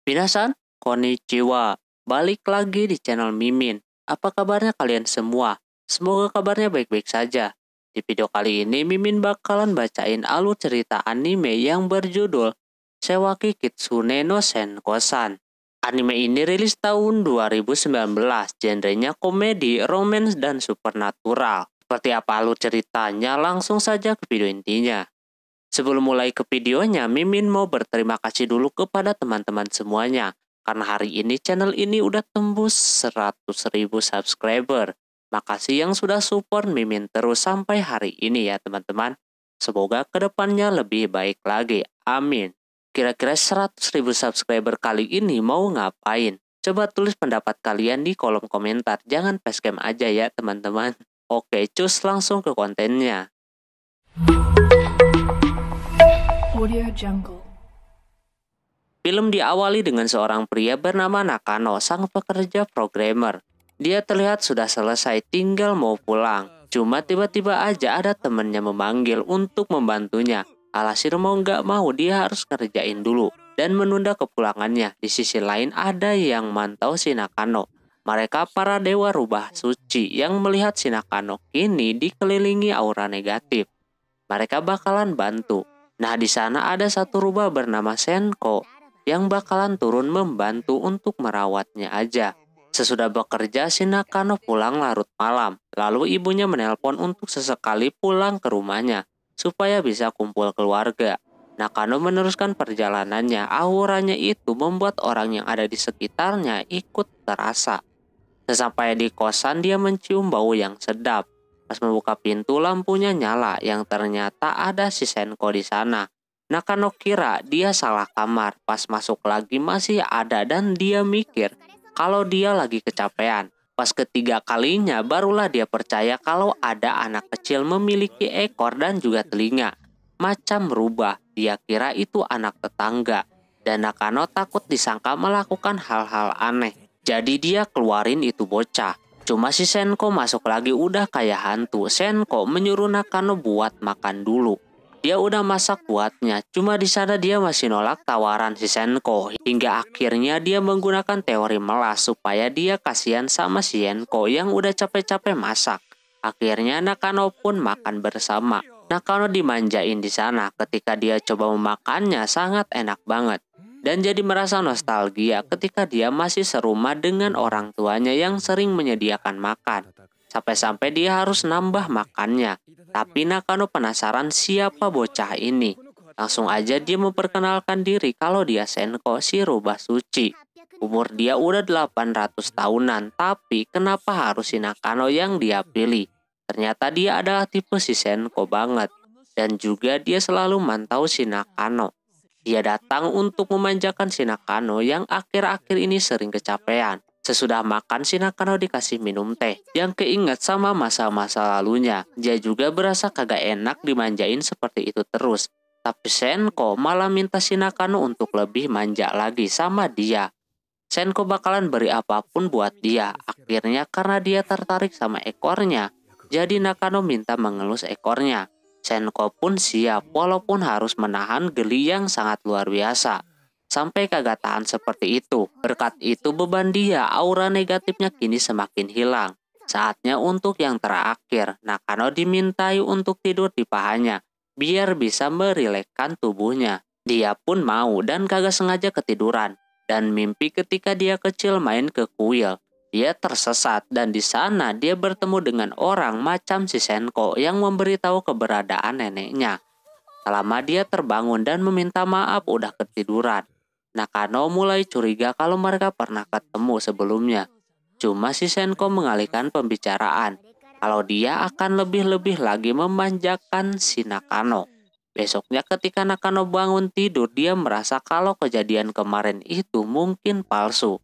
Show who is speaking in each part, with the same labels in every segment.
Speaker 1: Minasan, konnichiwa. Balik lagi di channel Mimin. Apa kabarnya kalian semua? Semoga kabarnya baik-baik saja. Di video kali ini Mimin bakalan bacain alur cerita anime yang berjudul Sewaki Kitsune no Senko-san. Anime ini rilis tahun 2019, genrenya komedi, romance, dan supernatural. Seperti apa alur ceritanya? Langsung saja ke video intinya. Sebelum mulai ke videonya, Mimin mau berterima kasih dulu kepada teman-teman semuanya. Karena hari ini channel ini udah tembus 100.000 subscriber. Makasih yang sudah support Mimin terus sampai hari ini ya teman-teman. Semoga kedepannya lebih baik lagi. Amin. Kira-kira 100.000 subscriber kali ini mau ngapain? Coba tulis pendapat kalian di kolom komentar. Jangan facecam aja ya teman-teman. Oke, cus langsung ke kontennya.
Speaker 2: Audio Jungle.
Speaker 1: Film diawali dengan seorang pria bernama Nakano, sang pekerja programmer. Dia terlihat sudah selesai, tinggal mau pulang. Cuma tiba-tiba aja ada temennya memanggil untuk membantunya. Alhasil mau nggak mau dia harus kerjain dulu dan menunda kepulangannya. Di sisi lain ada yang mantau si Nakano. Mereka para dewa rubah suci yang melihat si Nakano kini dikelilingi aura negatif. Mereka bakalan bantu. Nah, di sana ada satu rubah bernama Senko yang bakalan turun membantu untuk merawatnya aja. Sesudah bekerja, si Nakano pulang larut malam. Lalu ibunya menelpon untuk sesekali pulang ke rumahnya supaya bisa kumpul keluarga. Nakano meneruskan perjalanannya. Auranya itu membuat orang yang ada di sekitarnya ikut terasa. Sesampai di kosan, dia mencium bau yang sedap. Pas membuka pintu, lampunya nyala yang ternyata ada si Senko di sana. Nakano kira dia salah kamar. Pas masuk lagi masih ada dan dia mikir kalau dia lagi kecapean. Pas ketiga kalinya barulah dia percaya kalau ada anak kecil memiliki ekor dan juga telinga. Macam rubah, dia kira itu anak tetangga. Dan Nakano takut disangka melakukan hal-hal aneh. Jadi dia keluarin itu bocah. Cuma si Senko masuk lagi udah kayak hantu. Senko menyuruh Nakano buat makan dulu. Dia udah masak buatnya. Cuma di sana dia masih nolak tawaran si Senko. Hingga akhirnya dia menggunakan teori melas supaya dia kasihan sama si Senko yang udah capek-capek masak. Akhirnya Nakano pun makan bersama. Nakano dimanjain di sana. Ketika dia coba memakannya sangat enak banget. Dan jadi merasa nostalgia ketika dia masih serumah dengan orang tuanya yang sering menyediakan makan. Sampai-sampai dia harus nambah makannya. Tapi Nakano penasaran siapa bocah ini. Langsung aja dia memperkenalkan diri kalau dia Senko, si rubah suci. Umur dia udah 800 tahunan, tapi kenapa harus si Nakano yang dia pilih? Ternyata dia adalah tipe si Senko banget. Dan juga dia selalu mantau si Nakano. Dia datang untuk memanjakan si Nakano yang akhir-akhir ini sering kecapean. Sesudah makan, si Nakano dikasih minum teh yang keinget sama masa-masa lalunya. Dia juga berasa kagak enak dimanjain seperti itu terus. Tapi Senko malah minta si Nakano untuk lebih manja lagi sama dia. Senko bakalan beri apapun buat dia. Akhirnya karena dia tertarik sama ekornya, jadi Nakano minta mengelus ekornya. Senko pun siap walaupun harus menahan geli yang sangat luar biasa. Sampai kagak tahan seperti itu. Berkat itu beban dia, aura negatifnya kini semakin hilang. Saatnya untuk yang terakhir, Nakano dimintai untuk tidur di pahanya, biar bisa merilekkan tubuhnya. Dia pun mau dan kagak sengaja ketiduran. Dan mimpi ketika dia kecil main ke kuil. Dia tersesat dan di sana dia bertemu dengan orang macam si Senko yang memberitahu keberadaan neneknya. Selama dia terbangun dan meminta maaf udah ketiduran. Nakano mulai curiga kalau mereka pernah ketemu sebelumnya. Cuma si Senko mengalihkan pembicaraan kalau dia akan lebih-lebih lagi memanjakan si Nakano. Besoknya ketika Nakano bangun tidur, dia merasa kalau kejadian kemarin itu mungkin palsu.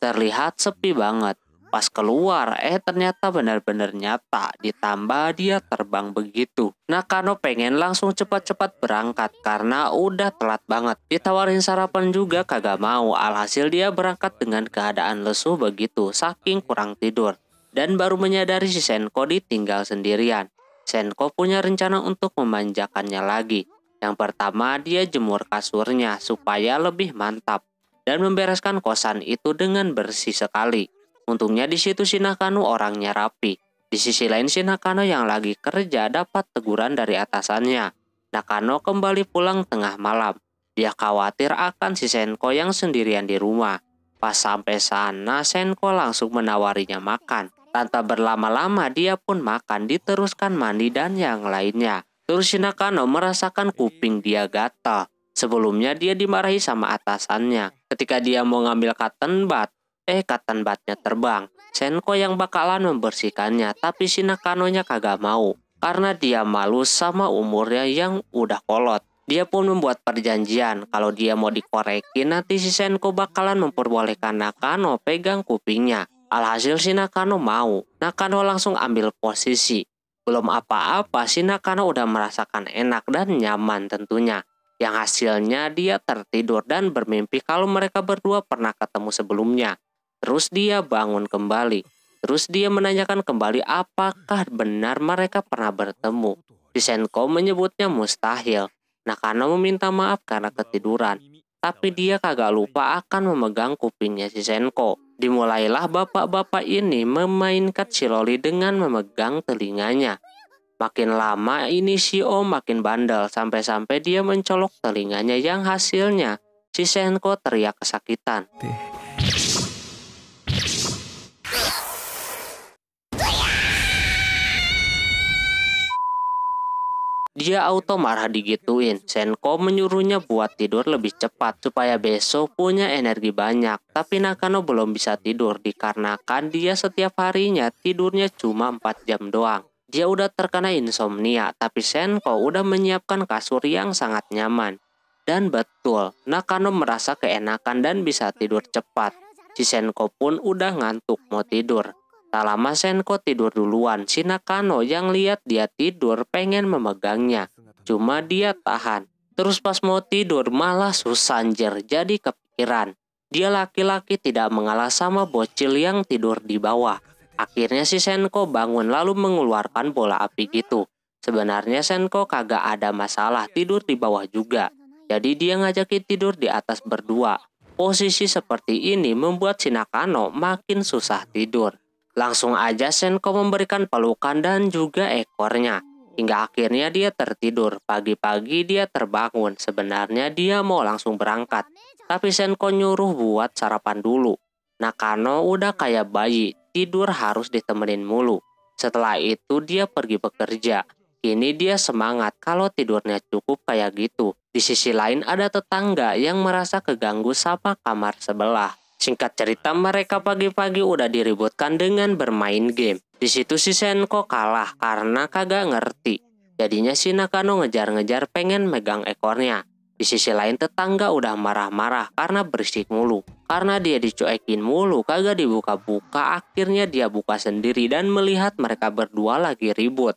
Speaker 1: Terlihat sepi banget. Pas keluar, ternyata benar-benar nyata. Ditambah dia terbang begitu. Nakano pengen langsung cepat-cepat berangkat karena udah telat banget. Ditawarin sarapan juga kagak mau. Alhasil dia berangkat dengan keadaan lesu begitu, saking kurang tidur. Dan baru menyadari si Senko ditinggal sendirian. Senko punya rencana untuk memanjakannya lagi. Yang pertama, dia jemur kasurnya supaya lebih mantap. dan membereskan kosan itu dengan bersih sekali. Untungnya di situ si Nakano orangnya rapi. Di sisi lain si Nakano yang lagi kerja dapat teguran dari atasannya. Nakano kembali pulang tengah malam. Dia khawatir akan si Senko yang sendirian di rumah. Pas sampai sana, Senko langsung menawarinya makan. Tanpa berlama-lama dia pun makan, diteruskan mandi dan yang lainnya. Terus si Nakano merasakan kuping dia gatal. Sebelumnya dia dimarahi sama atasannya. Ketika dia mau ngambil cotton budnya terbang. Senko yang bakalan membersihkannya, tapi si Nakano-nya kagak mau. Karena dia malu sama umurnya yang udah kolot. Dia pun membuat perjanjian kalau dia mau dikorekin nanti si Senko bakalan memperbolehkan Nakano pegang kupingnya. Alhasil si Nakano mau. Nakano langsung ambil posisi. Belum apa-apa si Nakano udah merasakan enak dan nyaman tentunya. Yang hasilnya dia tertidur dan bermimpi kalau mereka berdua pernah ketemu sebelumnya. Terus dia bangun kembali. Terus dia menanyakan kembali apakah benar mereka pernah bertemu. Si Senko menyebutnya mustahil. Nakano meminta maaf karena ketiduran. Tapi dia kagak lupa akan memegang kupingnya si Senko. Dimulailah bapak-bapak ini memainkan si Loli dengan memegang telinganya. Makin lama ini si Om makin bandel sampai-sampai dia mencolok telinganya yang hasilnya si Senko teriak kesakitan. Dia auto marah digituin. Senko menyuruhnya buat tidur lebih cepat supaya besok punya energi banyak. Tapi Nakano belum bisa tidur dikarenakan dia setiap harinya tidurnya cuma 4 jam doang. Dia udah terkena insomnia, tapi Senko udah menyiapkan kasur yang sangat nyaman. Dan betul, Nakano merasa keenakan dan bisa tidur cepat. Si Senko pun udah ngantuk mau tidur. Tak lama Senko tidur duluan. Si Nakano yang lihat dia tidur pengen memegangnya. Cuma dia tahan. Terus pas mau tidur malah susanjer jadi kepikiran. Dia laki-laki tidak mengalah sama bocil yang tidur di bawah. Akhirnya si Senko bangun lalu mengeluarkan bola api gitu. Sebenarnya Senko kagak ada masalah tidur di bawah juga. Jadi dia ngajakin tidur di atas berdua. Posisi seperti ini membuat si Nakano makin susah tidur. Langsung aja Senko memberikan pelukan dan juga ekornya. Hingga akhirnya dia tertidur. Pagi-pagi dia terbangun. Sebenarnya dia mau langsung berangkat. Tapi Senko nyuruh buat sarapan dulu. Nakano udah kayak bayi. Tidur harus ditemenin mulu. Setelah itu dia pergi bekerja. Kini dia semangat kalau tidurnya cukup kayak gitu. Di sisi lain ada tetangga yang merasa keganggu sama kamar sebelah. Singkat cerita mereka pagi-pagi udah diributkan dengan bermain game. Di situ si Senko kalah karena kagak ngerti. Jadinya si Nakano ngejar-ngejar pengen megang ekornya. Di sisi lain tetangga udah marah-marah karena berisik mulu. Karena dia dicuekin mulu kagak dibuka-buka, akhirnya dia buka sendiri dan melihat mereka berdua lagi ribut.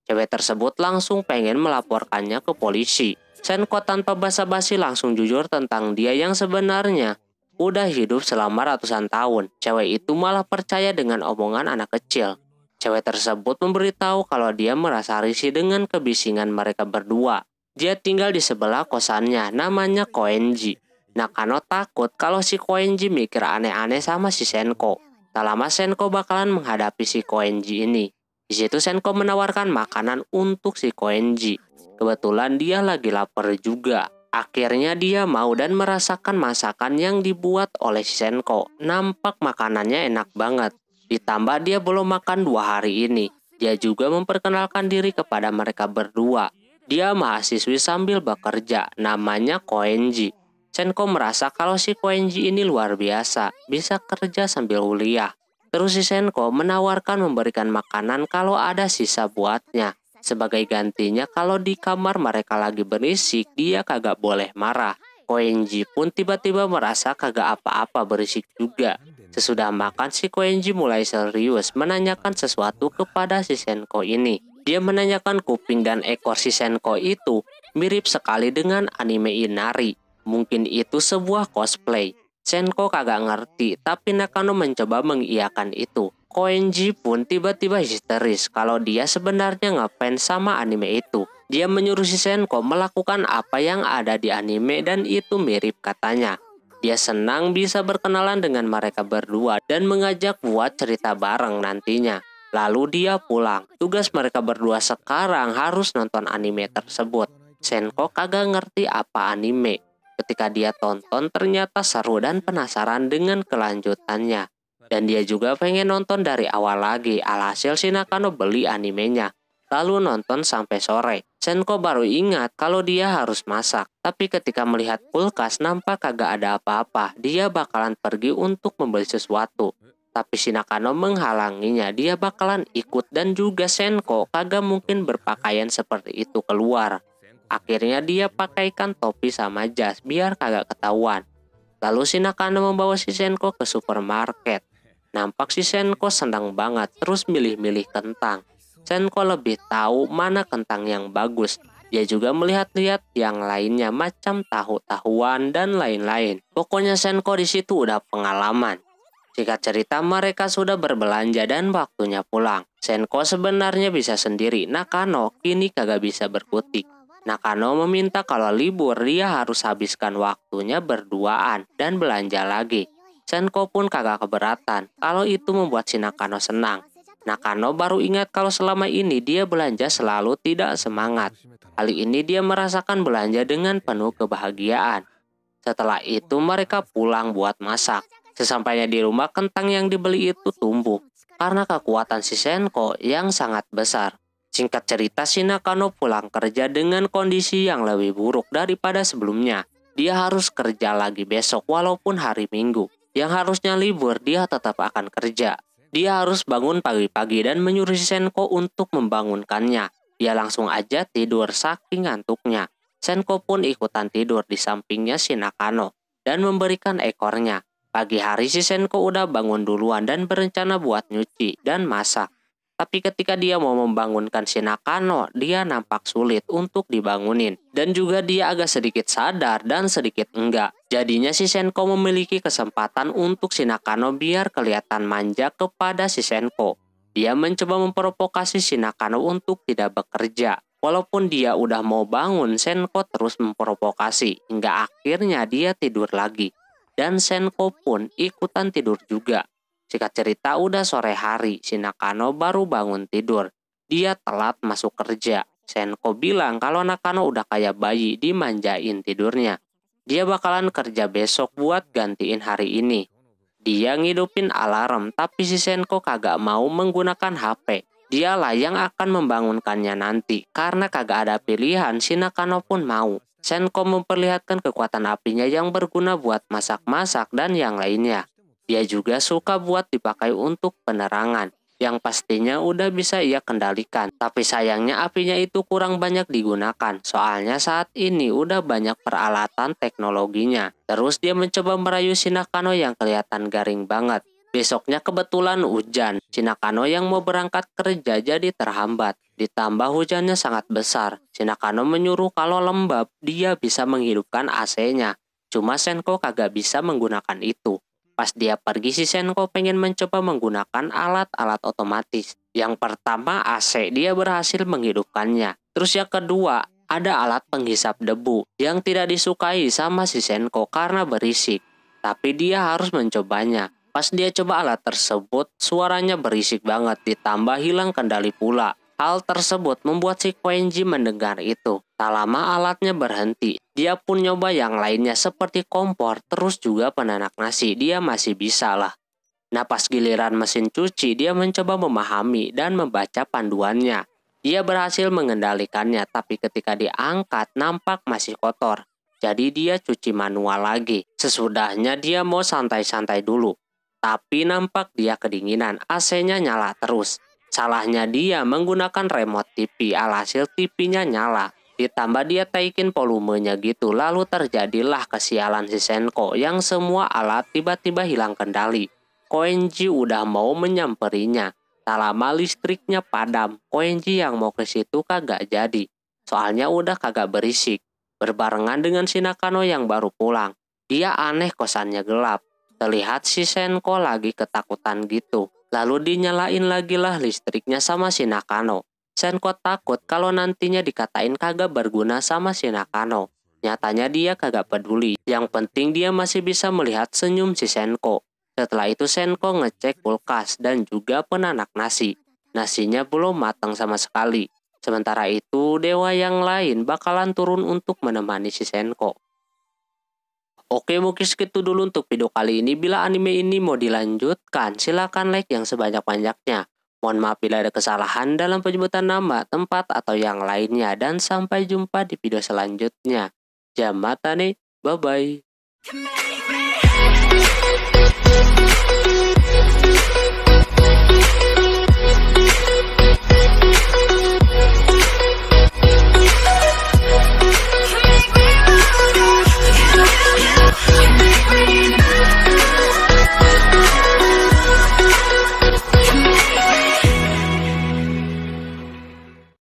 Speaker 1: Cewek tersebut langsung pengen melaporkannya ke polisi. Senko tanpa basa-basi langsung jujur tentang dia yang sebenarnya udah hidup selama ratusan tahun. Cewek itu malah percaya dengan omongan anak kecil. Cewek tersebut memberitahu kalau dia merasa risih dengan kebisingan mereka berdua. Dia tinggal di sebelah kosannya, namanya Koenji. Nakano takut kalau si Koenji mikir aneh-aneh sama si Senko. Tak lama Senko bakalan menghadapi si Koenji ini. Di situ Senko menawarkan makanan untuk si Koenji. Kebetulan dia lagi lapar juga. Akhirnya dia mau dan merasakan masakan yang dibuat oleh si Senko. Nampak makanannya enak banget. Ditambah dia belum makan 2 hari ini. Dia juga memperkenalkan diri kepada mereka berdua. Dia mahasiswi sambil bekerja, namanya Koenji. Senko merasa kalau si Koenji ini luar biasa, bisa kerja sambil kuliah. Terus si Senko menawarkan memberikan makanan kalau ada sisa buatnya. Sebagai gantinya kalau di kamar mereka lagi berisik, dia kagak boleh marah. Koenji pun tiba-tiba merasa kagak apa-apa berisik juga. Sesudah makan si Koenji mulai serius menanyakan sesuatu kepada si Senko ini. Dia menanyakan kuping dan ekor si Senko itu mirip sekali dengan anime Inari. Mungkin itu sebuah cosplay. Senko kagak ngerti, tapi Nakano mencoba mengiyakan itu. Koenji pun tiba-tiba histeris kalau dia sebenarnya ngefans sama anime itu. Dia menyuruh si Senko melakukan apa yang ada di anime dan itu mirip katanya. Dia senang bisa berkenalan dengan mereka berdua dan mengajak buat cerita bareng nantinya. Lalu dia pulang. Tugas mereka berdua sekarang harus nonton anime tersebut. Senko kagak ngerti apa anime. Ketika dia tonton ternyata seru dan penasaran dengan kelanjutannya. Dan dia juga pengen nonton dari awal lagi. Alhasil si Nakano beli animenya. Lalu nonton sampai sore. Senko baru ingat kalau dia harus masak. Tapi ketika melihat kulkas nampak kagak ada apa-apa. Dia bakalan pergi untuk membeli sesuatu. Tapi si Nakano menghalanginya. Dia bakalan ikut dan juga Senko kagak mungkin berpakaian seperti itu keluar. Akhirnya dia pakaikan topi sama jas biar kagak ketahuan. Lalu si Nakano membawa si Senko ke supermarket. Nampak si Senko senang banget terus milih-milih kentang. Senko lebih tahu mana kentang yang bagus. Dia juga melihat-lihat yang lainnya macam tahu-tahuan dan lain-lain. Pokoknya Senko di situ udah pengalaman. Singkat cerita mereka sudah berbelanja dan waktunya pulang. Senko sebenarnya bisa sendiri. Nakano kini kagak bisa berkutik. Nakano meminta kalau libur dia harus habiskan waktunya berduaan dan belanja lagi. Senko pun kagak keberatan kalau itu membuat si Nakano senang. Nakano baru ingat kalau selama ini dia belanja selalu tidak semangat. Kali ini dia merasakan belanja dengan penuh kebahagiaan. Setelah itu mereka pulang buat masak. Sesampainya di rumah kentang yang dibeli itu tumbuh karena kekuatan si Senko yang sangat besar. Singkat cerita si Nakano pulang kerja dengan kondisi yang lebih buruk daripada sebelumnya. Dia harus kerja lagi besok walaupun hari Minggu. Yang harusnya libur dia tetap akan kerja. Dia harus bangun pagi-pagi dan menyuruh si Senko untuk membangunkannya. Dia langsung aja tidur saking ngantuknya. Senko pun ikutan tidur di sampingnya si Nakano dan memberikan ekornya. Pagi hari si Senko udah bangun duluan dan berencana buat nyuci dan masak. Tapi ketika dia mau membangunkan si Nakano, dia nampak sulit untuk dibangunin. Dan juga dia agak sedikit sadar dan sedikit enggak. Jadinya si Senko memiliki kesempatan untuk si Nakano biar kelihatan manja kepada si Senko. Dia mencoba memprovokasi si Nakano untuk tidak bekerja. Walaupun dia udah mau bangun, Senko terus memprovokasi. Hingga akhirnya dia tidur lagi. Dan Senko pun ikutan tidur juga. Singkat cerita udah sore hari, si Nakano baru bangun tidur. Dia telat masuk kerja. Senko bilang kalau Nakano udah kayak bayi dimanjain tidurnya. Dia bakalan kerja besok buat gantiin hari ini. Dia ngidupin alarm tapi si Senko kagak mau menggunakan HP. Dia lah yang akan membangunkannya nanti. Karena kagak ada pilihan, si Nakano pun mau. Senko memperlihatkan kekuatan apinya yang berguna buat masak-masak dan yang lainnya. Dia juga suka buat dipakai untuk penerangan, yang pastinya udah bisa ia kendalikan. Tapi sayangnya apinya itu kurang banyak digunakan, soalnya saat ini udah banyak peralatan teknologinya. Terus dia mencoba merayu si Nakano yang kelihatan garing banget. Besoknya kebetulan hujan, si Nakano yang mau berangkat kerja jadi terhambat. Ditambah hujannya sangat besar, si Nakano menyuruh kalau lembab dia bisa menghidupkan AC-nya. Cuma Senko kagak bisa menggunakan itu. Pas dia pergi si Senko pengen mencoba menggunakan alat-alat otomatis. Yang pertama AC dia berhasil menghidupkannya. Terus yang kedua ada alat penghisap debu yang tidak disukai sama si Senko karena berisik. Tapi dia harus mencobanya. Pas dia coba alat tersebut, suaranya berisik banget ditambah hilang kendali pula. Hal tersebut membuat si Koenji mendengar itu. Tak lama alatnya berhenti. Dia pun nyoba yang lainnya seperti kompor, terus juga penanak nasi. Dia masih bisa lah. Nah pas giliran mesin cuci, dia mencoba memahami dan membaca panduannya. Dia berhasil mengendalikannya, tapi ketika diangkat nampak masih kotor. Jadi dia cuci manual lagi. Sesudahnya dia mau santai-santai dulu. Tapi nampak dia kedinginan, AC-nya nyala terus. Salahnya dia menggunakan remote TV, alhasil TV-nya nyala. Ditambah dia taikin volumenya gitu, lalu terjadilah kesialan si Senko yang semua alat tiba-tiba hilang kendali. Koenji udah mau menyamperinya. Tak lama listriknya padam. Koenji yang mau ke situ kagak jadi. Soalnya udah kagak berisik. Berbarengan dengan si Nakano yang baru pulang. Dia aneh kosannya gelap. Terlihat si Senko lagi ketakutan gitu. Lalu dinyalain lagi lah listriknya sama si Nakano. Senko takut kalau nantinya dikatain kagak berguna sama si Nakano. Nyatanya dia kagak peduli. Yang penting dia masih bisa melihat senyum si Senko. Setelah itu Senko ngecek kulkas dan juga penanak nasi. Nasinya belum matang sama sekali. Sementara itu dewa yang lain bakalan turun untuk menemani si Senko. Oke, mungkin segitu dulu untuk video kali ini. Bila anime ini mau dilanjutkan, silakan like yang sebanyak-banyaknya. Mohon maaf bila ada kesalahan dalam penyebutan nama, tempat, atau yang lainnya. Dan sampai jumpa di video selanjutnya. Jamatane, bye-bye.